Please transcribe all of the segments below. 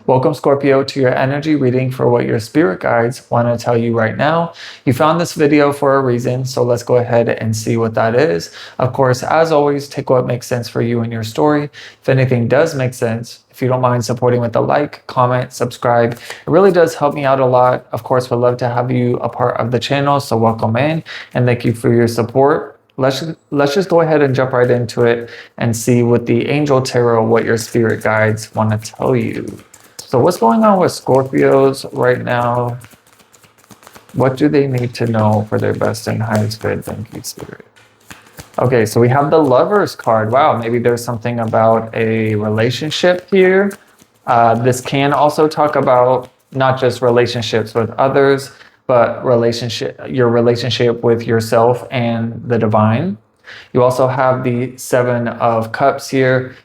Welcome, Scorpio, to your energy reading for what your spirit guides want to tell you right now. You found this video for a reason, so let's go ahead and see what that is. Of course, as always, take what makes sense for you and your story. If anything does make sense, if you don't mind supporting with a like, comment, subscribe, it really does help me out a lot. Of course, would love to have you a part of the channel, so welcome in and thank you for your support. Let's just go ahead and jump right into it and see what the Angel Tarot, what your spirit guides want to tell you. So what's going on with Scorpios right now? What do they need to know for their best and highest good? Thank you, Spirit. Okay, so we have the Lovers card. Wow, maybe there's something about a relationship here. This can also talk about not just relationships with others, but your relationship with yourself and the divine. You also have the Seven of Cups here.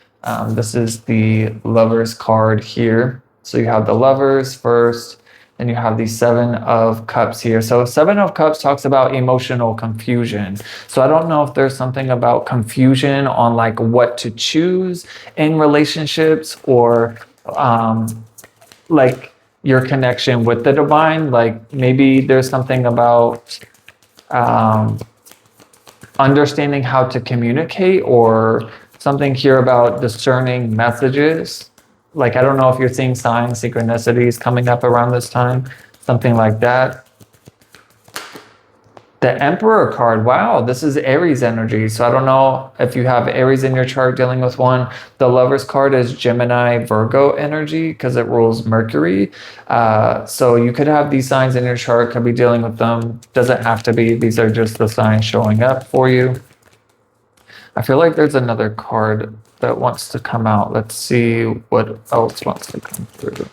This is the Lovers card here. So you have the Lovers first, and you have the Seven of Cups here. So Seven of Cups talks about emotional confusion. So I don't know if there's something about confusion on like what to choose in relationships, or like your connection with the divine. Like maybe there's something about understanding how to communicate, or something here about discerning messages. Like, I don't know if you're seeing signs, synchronicities coming up around this time, something like that. The Emperor card, wow, this is Aries energy. So I don't know if you have Aries in your chart dealing with one. The Lovers card is Gemini, Virgo energy because it rules Mercury. So you could have these signs in your chart, could be dealing with them. Doesn't have to be. These are just the signs showing up for you. I feel like there's another card that wants to come out. Let's see what else wants to come through.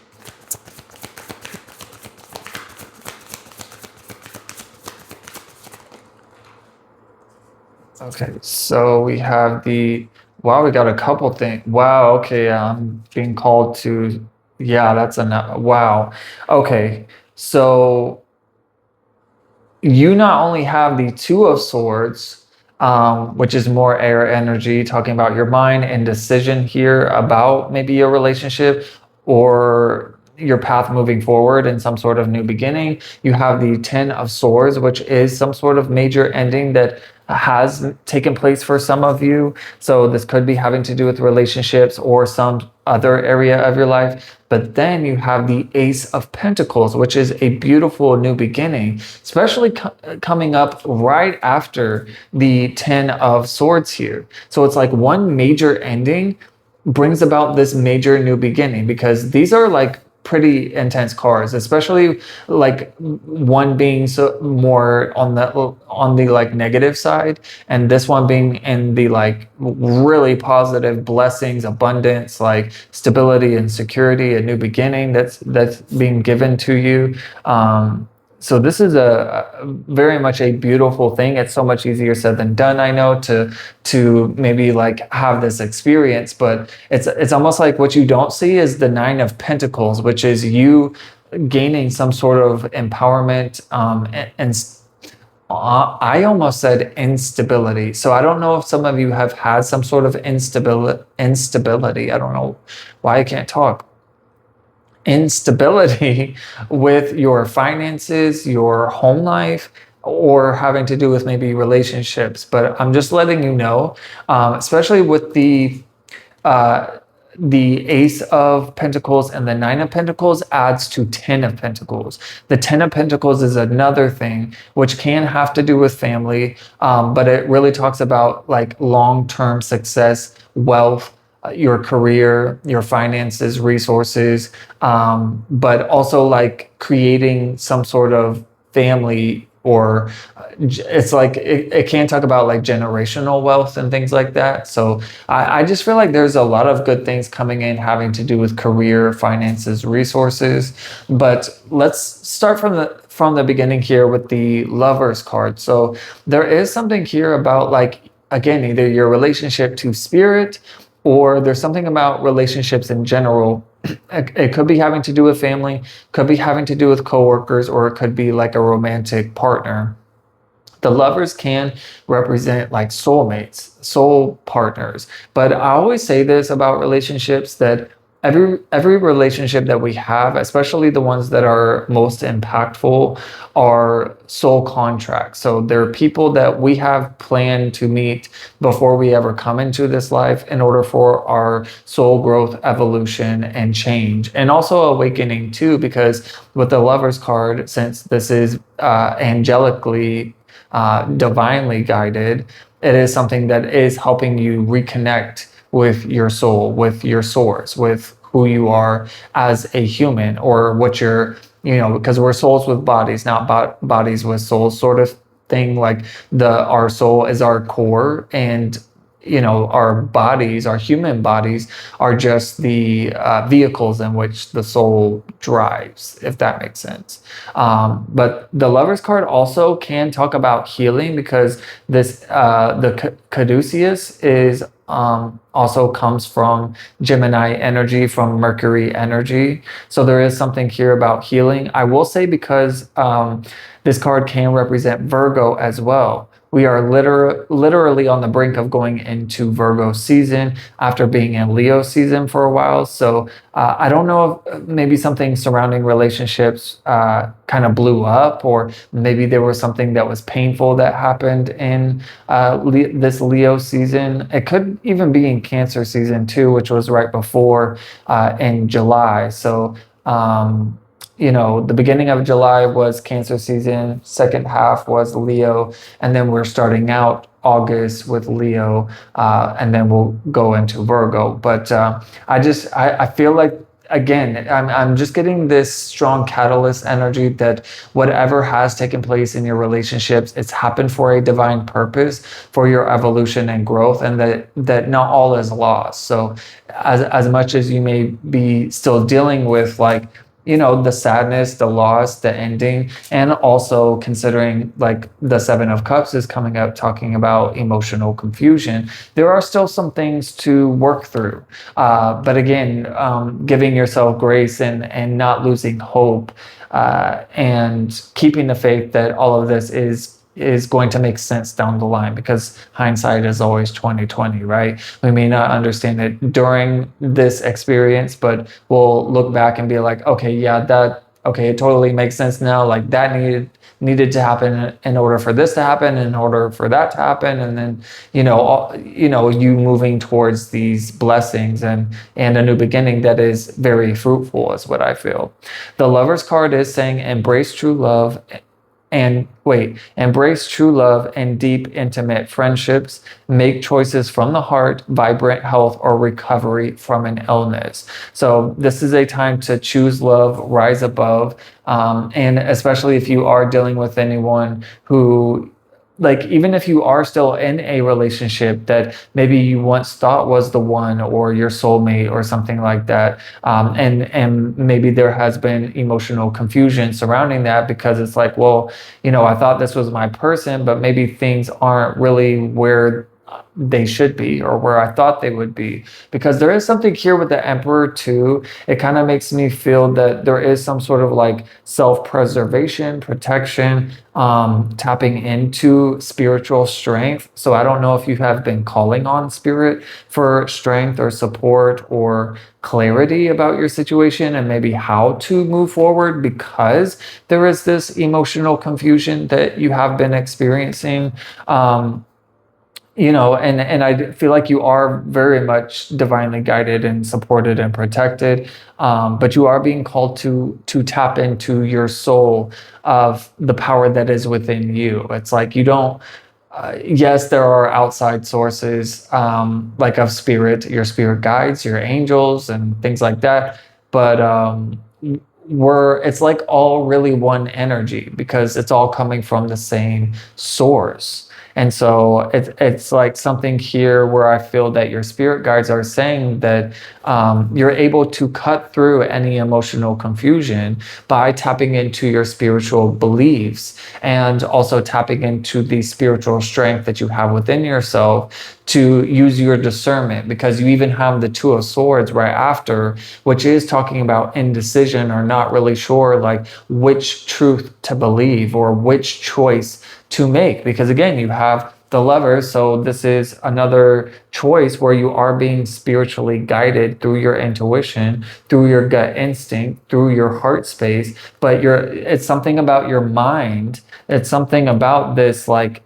Okay, so we have the, wow, we got a couple things. Wow, okay, I'm being called to, yeah, that's enough. Wow. Okay, so you not only have the Two of Swords, which is more air energy, talking about your mind and decision here about maybe a relationship or your path moving forward in some sort of new beginning. You have the Ten of Swords, which is some sort of major ending that has taken place for some of you. So this could be having to do with relationships or some other area of your life. But then you have the Ace of Pentacles, which is a beautiful new beginning, especially coming up right after the Ten of Swords here. So it's like one major ending brings about this major new beginning, because these are like pretty intense cards, especially like one being so more on the like negative side, and this one being in the like really positive, blessings, abundance, like stability and security, a new beginning that's being given to you. So this is a very much a beautiful thing. It's so much easier said than done, I know, to maybe like have this experience, but it's almost like what you don't see is the Nine of Pentacles, which is you gaining some sort of empowerment, and I almost said instability. So I don't know if some of you have had some sort of instability. I don't know why I can't talk. Instability with your finances, your home life, or having to do with maybe relationships. But I'm just letting you know, especially with the Ace of Pentacles and the Nine of Pentacles adds to Ten of Pentacles. The Ten of Pentacles is another thing which can have to do with family, but it really talks about like long-term success, wealth, your career, your finances, resources, but also like creating some sort of family, or it's like it can talk about like generational wealth and things like that. So I just feel like there's a lot of good things coming in having to do with career, finances, resources. But let's start from the beginning here with the Lovers card. So there is something here about like, again, either your relationship to spirit, or there's something about relationships in general. It could be having to do with family, could be having to do with coworkers, or it could be like a romantic partner. The Lovers can represent like soulmates, soul partners. But I always say this about relationships, that every relationship that we have, especially the ones that are most impactful, are soul contracts. So they're people that we have planned to meet before we ever come into this life in order for our soul growth, evolution, and change, and also awakening too. Because with the Lovers card, since this is angelically, divinely guided, it is something that is helping you reconnect with your soul, with your source, with who you are as a human, or what you're, because we're souls with bodies, not bodies with souls, sort of thing. Like our soul is our core, and our bodies, our human bodies, are just the vehicles in which the soul drives, if that makes sense. But the Lovers card also can talk about healing, because the caduceus is also comes from Gemini energy, from Mercury energy. So there is something here about healing. I will say, because this card can represent Virgo as well. We are literally on the brink of going into Virgo season after being in Leo season for a while. So I don't know if maybe something surrounding relationships kind of blew up, or maybe there was something that was painful that happened in this Leo season. It could even be in Cancer season too, which was right before in July. So the beginning of July was Cancer season, second half was Leo, and then we're starting out August with Leo, and then we'll go into Virgo. But I feel like, again, I'm just getting this strong catalyst energy that whatever has taken place in your relationships, it's happened for a divine purpose, for your evolution and growth, and that not all is lost. So as much as you may be still dealing with, like, the sadness, the loss, the ending, and also considering, like, the Seven of Cups is coming up, talking about emotional confusion, there are still some things to work through. But again, giving yourself grace, and not losing hope, and keeping the faith that all of this is going to make sense down the line, because hindsight is always 2020, right? We may not understand it during this experience, but we'll look back and be like, okay, yeah, it totally makes sense now. Like, that needed to happen in order for this to happen, in order for that to happen, and then you moving towards these blessings, and a new beginning that is very fruitful, is what I feel. The Lovers card is saying embrace true love, embrace true love and deep, intimate friendships. Make choices from the heart, vibrant health, or recovery from an illness. So this is a time to choose love, rise above, and especially if you are dealing with anyone who, like, even if you are still in a relationship that maybe you once thought was the one, or your soulmate, or something like that, and maybe there has been emotional confusion surrounding that, because it's like, well, I thought this was my person, but maybe things aren't really where they should be, or where I thought they would be. Because there is something here with the Emperor too. It kind of makes me feel that there is some sort of, like, self-preservation, protection, tapping into spiritual strength. So I don't know if you have been calling on spirit for strength, or support, or clarity about your situation, and maybe how to move forward, because there is this emotional confusion that you have been experiencing. And I feel like you are very much divinely guided and supported and protected, but you are being called to tap into your soul, of the power that is within you. It's like, you don't. Yes, there are outside sources, like, of spirit, your spirit guides, your angels, and things like that. But it's like all really one energy, because it's all coming from the same source. And so it's like something here where I feel that your spirit guides are saying that you're able to cut through any emotional confusion by tapping into your spiritual beliefs, and also tapping into the spiritual strength that you have within yourself to use your discernment, because you even have the Two of Swords right after, which is talking about indecision, or not really sure, like, which truth to believe, or which choice to make. Because again, you have the Lover. So this is another choice where you are being spiritually guided through your intuition, through your gut instinct, through your heart space. But it's something about your mind. It's something about this like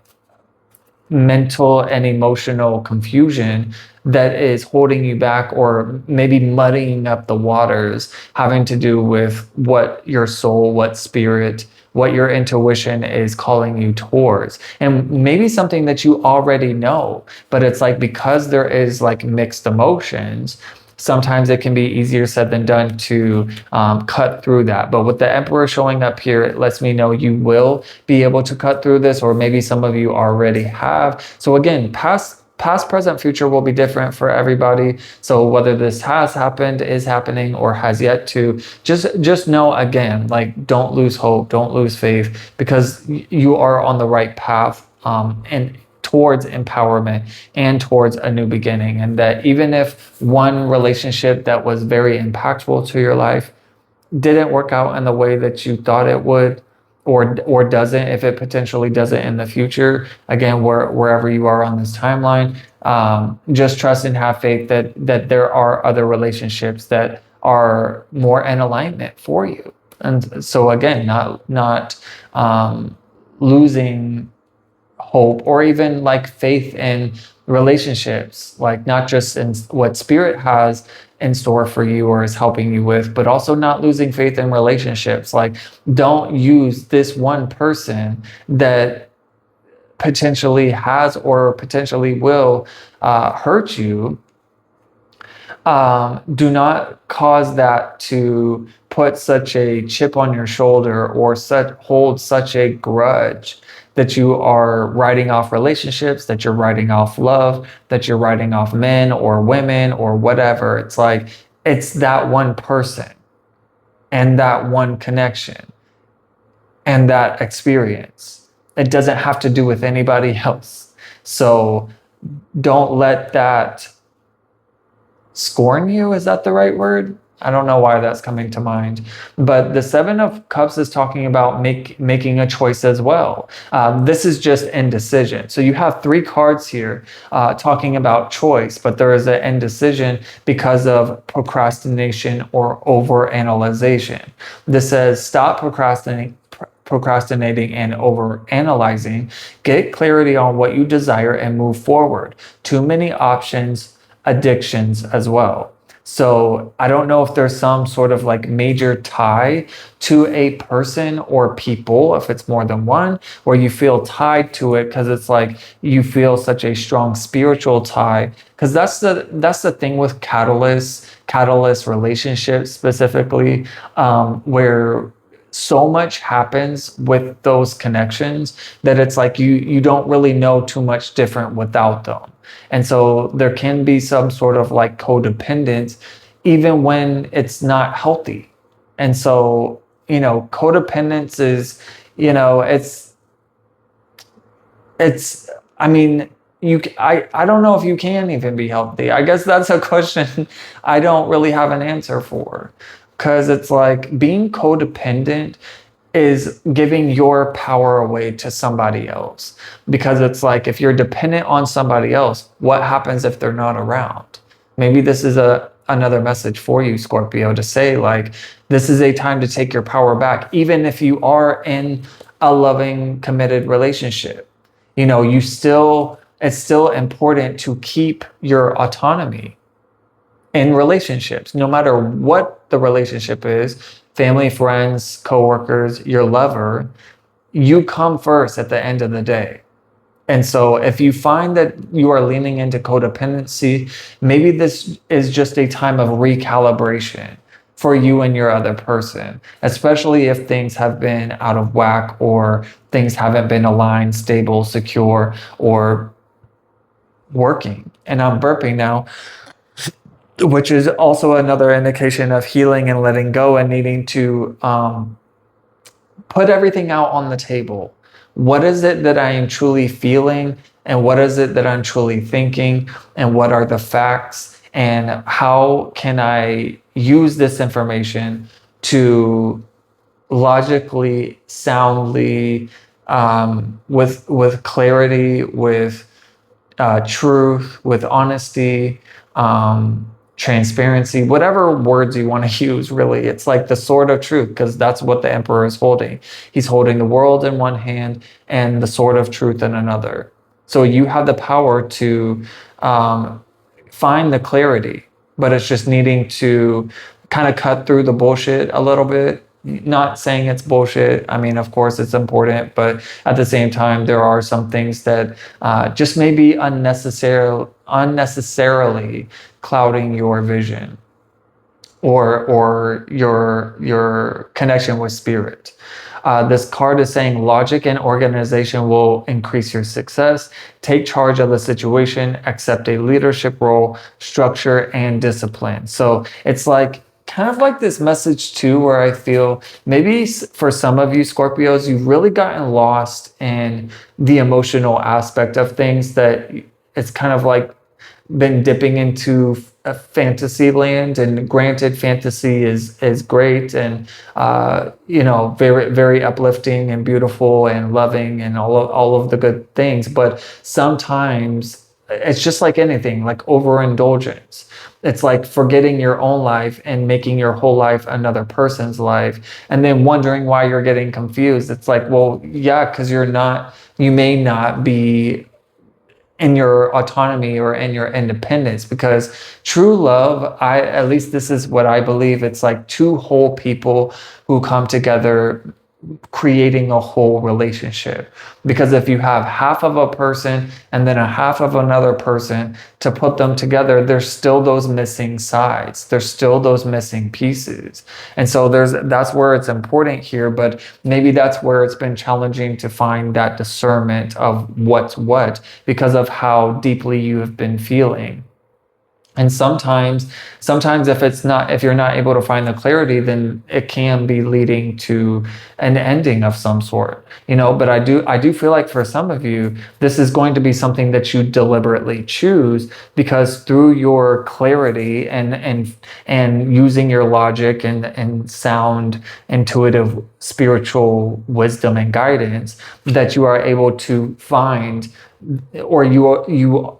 mental and emotional confusion that is holding you back or maybe muddying up the waters, having to do with what your soul, what spirit, what your intuition is calling you towards. And maybe something that you already know, but it's like because there is like mixed emotions, sometimes it can be easier said than done to cut through that. But with the Emperor showing up here, it lets me know you will be able to cut through this, or maybe some of you already have. So again, past, present, future will be different for everybody. So whether this has happened, is happening, or has yet to, just know again, like don't lose hope, don't lose faith, because you are on the right path. And towards empowerment and towards a new beginning. And that even if one relationship that was very impactful to your life didn't work out in the way that you thought it would, or doesn't, if it potentially doesn't in the future, again, wherever you are on this timeline, just trust and have faith that there are other relationships that are more in alignment for you. And so again, not losing hope or even like faith in relationships, like not just in what spirit has in store for you or is helping you with, but also not losing faith in relationships. Like don't use this one person that potentially has or potentially will hurt you. Do not cause that to put such a chip on your shoulder or hold such a grudge that you are writing off relationships, that you're writing off love, that you're writing off men or women or whatever. It's like it's that one person and that one connection and that experience. It doesn't have to do with anybody else. So don't let that scorn you. Is that the right word? I don't know why that's coming to mind. But the Seven of Cups is talking about making a choice as well. This is just indecision. So you have three cards here talking about choice, but there is an indecision because of procrastination or overanalyzation. This says stop procrastinating and over analyzing. Get clarity on what you desire and move forward. Too many options, addictions as well. So I don't know if there's some sort of like major tie to a person or people, if it's more than one, where you feel tied to it because it's like you feel such a strong spiritual tie. Because that's the thing with catalyst relationships specifically, where so much happens with those connections that it's like you don't really know too much different without them. And so there can be some sort of like codependence even when it's not healthy. And so, codependence is, it's I mean, I don't know if you can even be healthy. I guess that's a question I don't really have an answer for, because it's like being codependent is giving your power away to somebody else, because it's like if you're dependent on somebody else, what happens if they're not around? Maybe this is another message for you, Scorpio, to say like this is a time to take your power back, even if you are in a loving, committed relationship. It's still important to keep your autonomy in relationships, no matter what the relationship is, family, friends, coworkers, your lover. You come first at the end of the day. And so if you find that you are leaning into codependency, maybe this is just a time of recalibration for you and your other person, especially if things have been out of whack or things haven't been aligned, stable, secure, or working. And I'm burping now, which is also another indication of healing and letting go and needing to put everything out on the table. What is it that I am truly feeling? And what is it that I'm truly thinking? And what are the facts? And how can I use this information to logically, soundly, with clarity, with truth, with honesty, transparency, whatever words you want to use, really. It's like the sword of truth, because that's what the emperor is holding. He's holding the world in one hand and the sword of truth in another. So you have the power to um, find the clarity, but it's just needing to kind of cut through the bullshit a little bit. Not saying it's bullshit. I mean, of course, it's important, but at the same time, there are some things that just may be unnecessarily clouding your vision or your connection with spirit. This card is saying logic and organization will increase your success. Take charge of the situation, accept a leadership role, structure, and discipline. So it's like kind of like this message too, where I feel maybe for some of you Scorpios, you've really gotten lost in the emotional aspect of things, that it's kind of like been dipping into a fantasy land. And granted, fantasy is great, and very, very uplifting and beautiful and loving and all of the good things, but sometimes it's just like anything, like overindulgence. It's like forgetting your own life and making your whole life another person's life, and then wondering why you're getting confused. It's like, well, yeah, because you may not be in your autonomy or in your independence, because true love, at least this is what I believe, it's like two whole people who come together creating a whole relationship. Because if you have half of a person and then a half of another person, to put them together, there's still those missing sides, there's still those missing pieces. And so that's where it's important here, but maybe that's where it's been challenging to find that discernment of what's what, because of how deeply you have been feeling. And sometimes if you're not able to find the clarity, then it can be leading to an ending of some sort, but I do feel like for some of you, this is going to be something that you deliberately choose, because through your clarity and using your logic and sound, intuitive, spiritual wisdom and guidance, that you are able to find, or you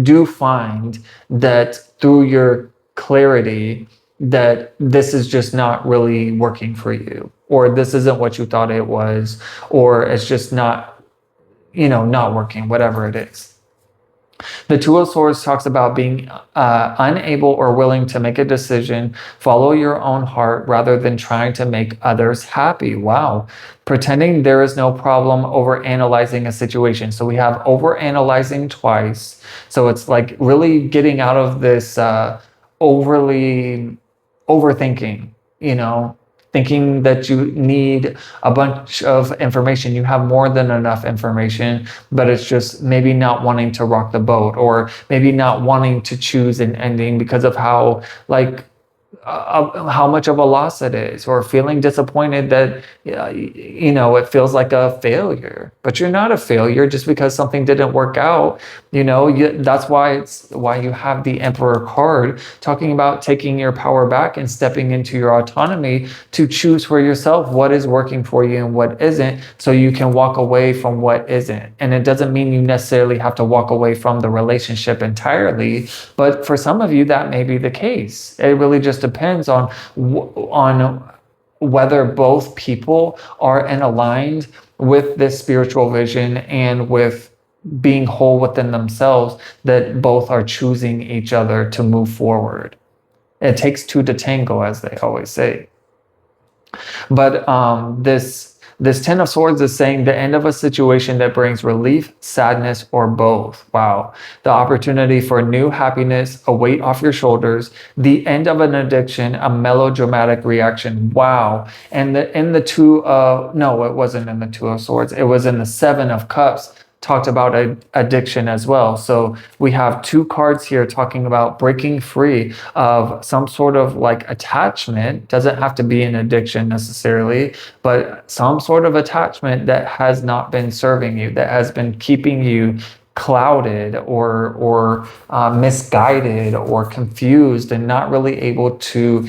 do find that through your clarity, that this is just not really working for you, or this isn't what you thought it was, or it's just not, not working, whatever it is. The Two of Swords talks about being unable or willing to make a decision, follow your own heart rather than trying to make others happy. Wow. Pretending there is no problem, over analyzing a situation. So we have over analyzing twice. So it's like really getting out of this overly overthinking, thinking that you need a bunch of information. You have more than enough information, but it's just maybe not wanting to rock the boat, or maybe not wanting to choose an ending because of how much of a loss it is, or feeling disappointed that it feels like a failure. But you're not a failure just because something didn't work out. That's why you have the Emperor card talking about taking your power back and stepping into your autonomy to choose for yourself what is working for you and what isn't, so you can walk away from what isn't. And it doesn't mean you necessarily have to walk away from the relationship entirely, but for some of you that may be the case. It really just depends on whether both people are aligned with this spiritual vision and with being whole within themselves, that both are choosing each other to move forward. It takes two to tango, as they always say. But this Ten of Swords is saying the end of a situation that brings relief, sadness, or both. Wow. The opportunity for new happiness, a weight off your shoulders, the end of an addiction, a melodramatic reaction. Wow. And in the no, it wasn't in the Two of Swords. It was in the Seven of Cups, talked about addiction as well. So we have two cards here talking about breaking free of some sort of like attachment. Doesn't have to be an addiction necessarily, but some sort of attachment that has not been serving you, that has been keeping you clouded or misguided or confused, and not really able to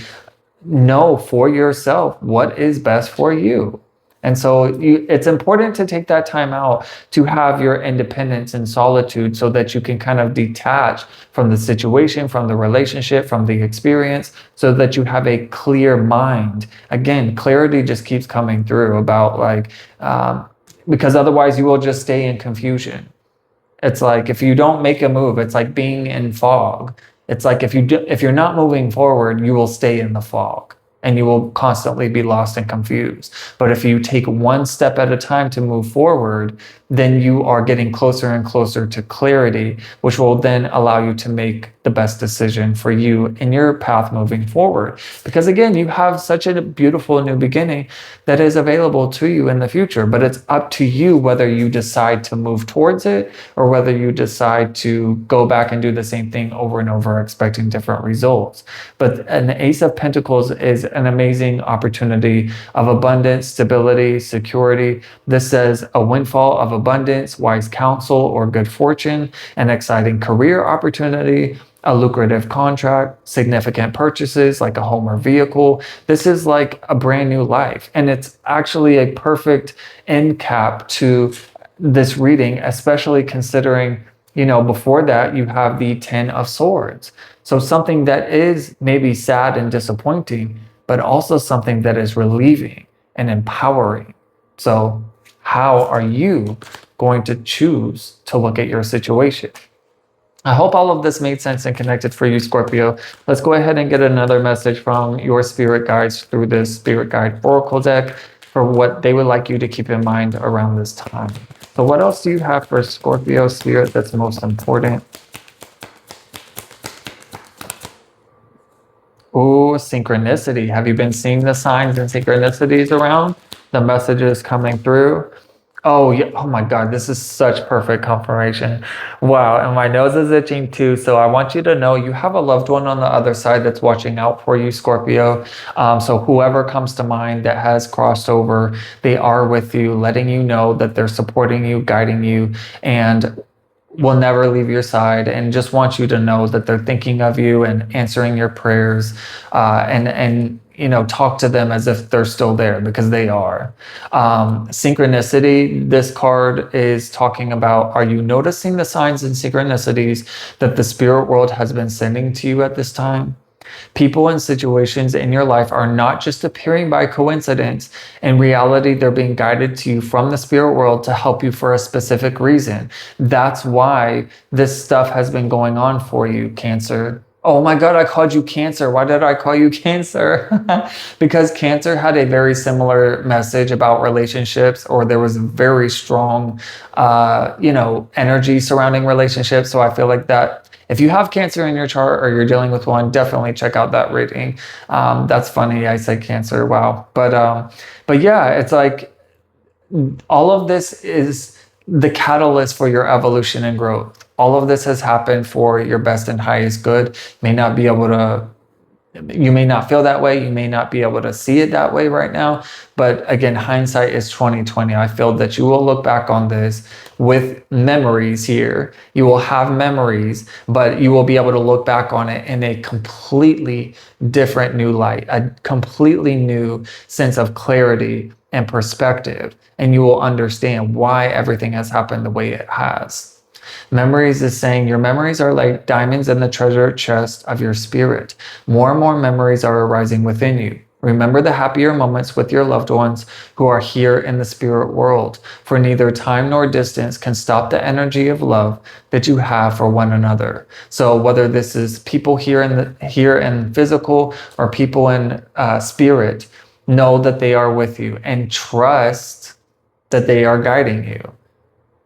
know for yourself what is best for you. And so it's important to take that time out to have your independence and solitude so that you can kind of detach from the situation, from the relationship, from the experience, so that you have a clear mind. Again, clarity just keeps coming through about like, because otherwise you will just stay in confusion. It's like if you don't make a move, it's like being in fog. It's like if you're not moving forward, you will stay in the fog and you will constantly be lost and confused. But if you take one step at a time to move forward, then you are getting closer and closer to clarity, which will then allow you to make the best decision for you in your path moving forward. Because again, you have such a beautiful new beginning that is available to you in the future, but it's up to you whether you decide to move towards it or whether you decide to go back and do the same thing over and over, expecting different results. But an Ace of Pentacles is an amazing opportunity of abundance, stability, security. This says a windfall of abundance, wise counsel, or good fortune, an exciting career opportunity, a lucrative contract, significant purchases like a home or vehicle. This is like a brand new life. And it's actually a perfect end cap to this reading, especially considering, before that you have the 10 of Swords. So something that is maybe sad and disappointing, but also something that is relieving and empowering. So how are you going to choose to look at your situation? I hope all of this made sense and connected for you, Scorpio. Let's go ahead and get another message from your spirit guides through this Spirit Guide Oracle deck for what they would like you to keep in mind around this time. So what else do you have for Scorpio spirit that's most important? Ooh, synchronicity. Have you been seeing the signs and synchronicities around? The messages coming through? Oh, yeah. Oh my God, this is such perfect confirmation. Wow. And my nose is itching too. So I want you to know you have a loved one on the other side that's watching out for you, Scorpio. So whoever comes to mind that has crossed over, they are with you, letting you know that they're supporting you, guiding you, and will never leave your side, and just want you to know that they're thinking of you and answering your prayers, and talk to them as if they're still there, because they are. Synchronicity, this card is talking about, are you noticing the signs and synchronicities that the spirit world has been sending to you at this time? People and situations in your life are not just appearing by coincidence. In reality, they're being guided to you from the spirit world to help you for a specific reason. That's why this stuff has been going on for you, Cancer. Oh my God, I called you Cancer. Why did I call you Cancer? Because Cancer had a very similar message about relationships, or there was very strong, energy surrounding relationships. So I feel like that if you have Cancer in your chart or you're dealing with one, definitely check out that reading. That's funny. I said Cancer. Wow. But yeah, it's like all of this is the catalyst for your evolution and growth. All of this has happened for your best and highest good. You may not feel that way. You may not be able to see it that way right now. But again, hindsight is 2020. I feel that you will look back on this with memories here. You will have memories, but you will be able to look back on it in a completely different new light, a completely new sense of clarity and perspective. And you will understand why everything has happened the way it has. Memories is saying your memories are like diamonds in the treasure chest of your spirit. More and more memories are arising within you. Remember the happier moments with your loved ones who are here in the spirit world, for neither time nor distance can stop the energy of love that you have for one another. So whether this is people here in physical or people in spirit, know that they are with you and trust that they are guiding you,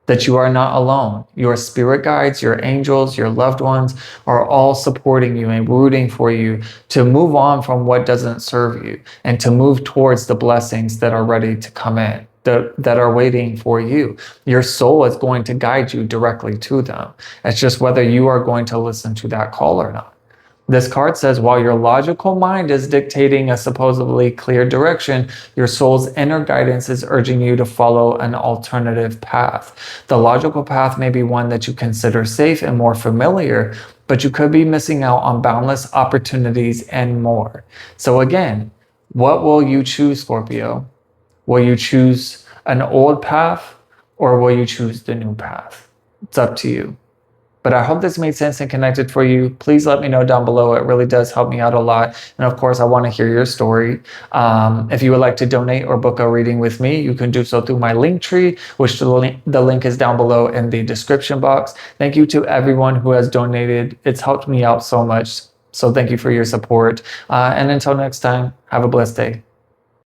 that you are not alone. Your spirit guides, your angels, your loved ones are all supporting you and rooting for you to move on from what doesn't serve you and to move towards the blessings that are ready to come in, that are waiting for you. Your soul is going to guide you directly to them. It's just whether you are going to listen to that call or not. This card says, while your logical mind is dictating a supposedly clear direction, your soul's inner guidance is urging you to follow an alternative path. The logical path may be one that you consider safe and more familiar, but you could be missing out on boundless opportunities and more. So again, what will you choose, Scorpio? Will you choose an old path or will you choose the new path? It's up to you. But I hope this made sense and connected for you. Please let me know down below. It really does help me out a lot. And of course, I want to hear your story. If you would like to donate or book a reading with me, you can do so through my link tree, which the link is down below in the description box. Thank you to everyone who has donated. It's helped me out so much. So thank you for your support. And until next time, have a blessed day.